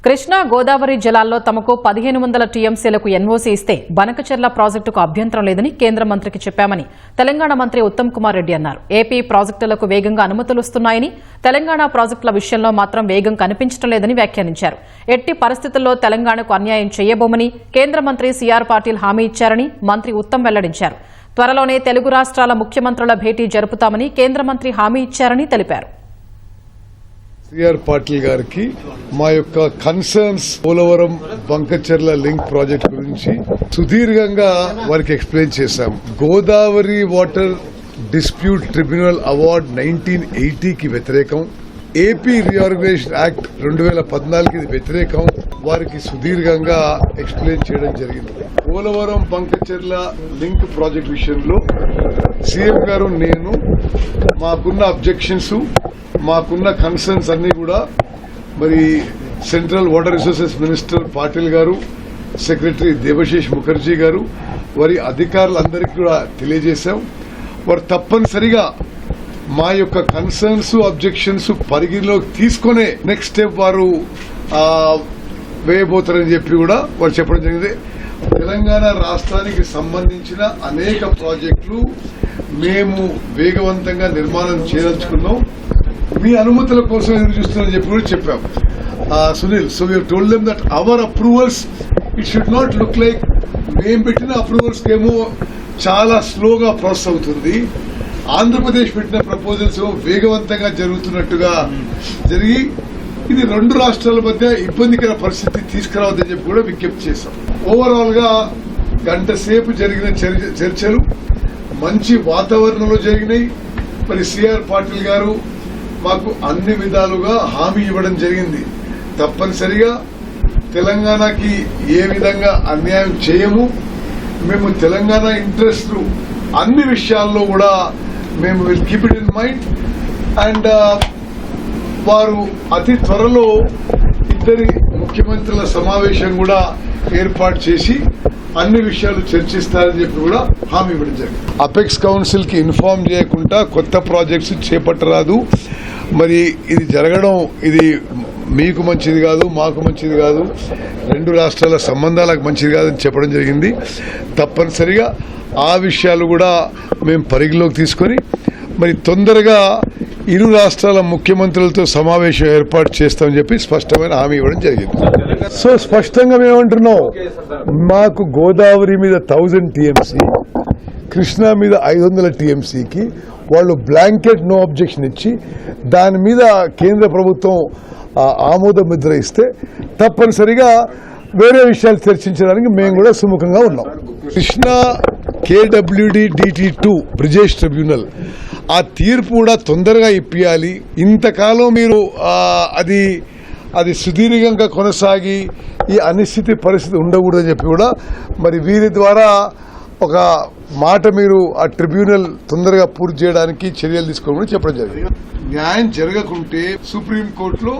కృష్ణా గోదావరి జలాల్లో తమకు 1500 టీఎంసీలకు ఎన్ఓసీ ఇస్తే బనకచెర్ల ప్రాజెక్టుకు అభ్యంతరం లేదని కేంద్ర మంత్రికి చెప్పామని తెలంగాణ మంత్రి ఉత్తమ్ కుమార్ రెడ్డి అన్నారు. ఏపీ ప్రాజెక్టులకు వేగంగా అనుమతులు వస్తున్నాయని, తెలంగాణ ప్రాజెక్టుల విషయంలో మాత్రం వేగం కనిపించడం లేదని వ్యాఖ్యానించారు. ఎట్టి పరిస్థితుల్లో తెలంగాణకు అన్యాయం చేయబోమని కేంద్ర మంత్రి సిఆర్ పాటిల్ హామీ ఇచ్చారని మంత్రి ఉత్తమ్ వెల్లడించారు. త్వరలోనే తెలుగు రాష్ట్రాల ముఖ్యమంత్రుల భేటీ జరుపుతామని కేంద్ర మంత్రి హామీ ఇచ్చారని తెలిపారు. సిఆర్ పాటిల్ గారికి మా యొక్క concerns Polavaram Banakacherla link project గురించి సుదీర్ఘంగా వారికి ఎక్స్ప్లెయిన్ చేశాం. Godavari water dispute tribunal award 1980కి వ్యతిరేకం, ఏపీ రీఆర్గనైజేషన్ యాక్ట్ 2014కి వ్యతిరేకం వారికి సుదీర్ఘంగా ఎక్స్ప్లెయిన్ చేయడం జరిగింది. పోలవరం బంకచెర్ల లింక్ ప్రాజెక్ట్ విషయంలో సీఎం గారు నేను మాకున్న అబ్జెక్షన్స్, మాకున్న కన్సర్న్స్ అన్ని కూడా మరి central water resources minister Patil గారు, సెక్రటరీ దేబశిష్ ముఖర్జీ గారు, వారి అధికారులందరికీ కూడా తెలియజేశాం. వారు తప్పనిసరిగా మా యొక్క కన్సర్న్స్, అబ్జెక్షన్స్ పరిగణలోకి తీసుకునే నెక్స్ట్ స్టెప్ వారు వేయబోతారని చెప్పి కూడా వారు చెప్పడం జరిగింది. తెలంగాణ రాష్ట్రానికి సంబంధించిన అనేక ప్రాజెక్టులు మేము వేగవంతంగా నిర్మాణం చేయదలుచుకున్నాం. మీ అనుమతుల కోసం ఎదురు చూస్తున్నారని చెప్పి కూడా చెప్పాం. Sunil, so we told them that hour approvals it should not look like మేము పెట్టిన అప్రూవల్స్ ఏమో చాలా స్లోగా ప్రాసెస్ అవుతుంది, ఆంధ్రప్రదేశ్ పెట్టిన ప్రపోజల్స్ వేగవంతంగా జరుగుతున్నట్టుగా జరిగి ఇది రెండు రాష్ట్రాల మధ్య ఇబ్బందికర పరిస్థితి తీసుకురావద్దని చెప్పి కూడా విజ్ఞప్తి చేశాం. ఓవరాల్ గా గంట సేపు జరిగిన చర్చలు మంచి వాతావరణంలో జరిగినాయి. మరి సిఆర్ పాటిల్ గారు మాకు అన్ని విధాలుగా హామీ ఇవ్వడం జరిగింది. తప్పనిసరిగా తెలంగాణకి ఏ విధంగా అన్యాయం చేయము, మేము తెలంగాణ ఇంట్రెస్ట్ అన్ని విషయాల్లో కూడా మేము will keep it in mind. And వారు అతి త్వరలో ఇద్దరి ముఖ్యమంత్రుల సమావేశం కూడా ఏర్పాటు చేసి అన్ని విషయాలు చర్చిస్తారని చెప్పి కూడా హామీ ఇవ్వడం జరిగింది. అపెక్స్ కౌన్సిల్ కి ఇన్ఫార్మ్ చేయకుండా కొత్త ప్రాజెక్ట్స్ చేపట్టరాదు. మరి ఇది జరగడం ఇది మీకు మంచిది కాదు, మాకు మంచిది కాదు, రెండు రాష్ట్రాల సంబంధాలకు మంచిది కాదని చెప్పడం జరిగింది. తప్పనిసరిగా ఆ విషయాలు కూడా మేము పరిగణలోకి తీసుకొని మరి తొందరగా ఇరు రాష్ట్రాల ముఖ్యమంత్రులతో సమావేశం ఏర్పాటు చేస్తామని చెప్పి స్పష్టమైన హామీ ఇవ్వడం జరిగింది. సో స్పష్టంగా మేమంటున్నాం, మాకు గోదావరి మీద 1000 టీఎంసీ, కృష్ణా మీద 500 టీఎంసీకి వాళ్ళు బ్లాంకెట్ నో అబ్జెక్షన్ ఇచ్చి దాని మీద కేంద్ర ప్రభుత్వం ఆమోద ముద్ర ఇస్తే తప్పనిసరిగా వేరే విషయాలు చర్చించడానికి మేము కూడా సుముఖంగా ఉన్నాం. Krishna KWD DT2 Brijesh tribunal ఆ తీర్పు కూడా తొందరగా ఇప్పియాలి. ఇంతకాలం మీరు అది సుదీర్ఘంగా కొనసాగి ఈ అనిశ్చిత పరిస్థితి ఉండకూడదని చెప్పి కూడా మరి వీరి ద్వారా ఒక మాట మీరు ఆ ట్రిబ్యునల్ తొందరగా పూర్తి చేయడానికి చర్యలు తీసుకోమని చెప్పడం జరిగింది. న్యాయం జరగకుంటే సుప్రీంకోర్టులో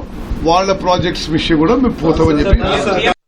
వాళ్ళ ప్రాజెక్ట్స్ విషయం కూడా మేము పోతామని చెప్పి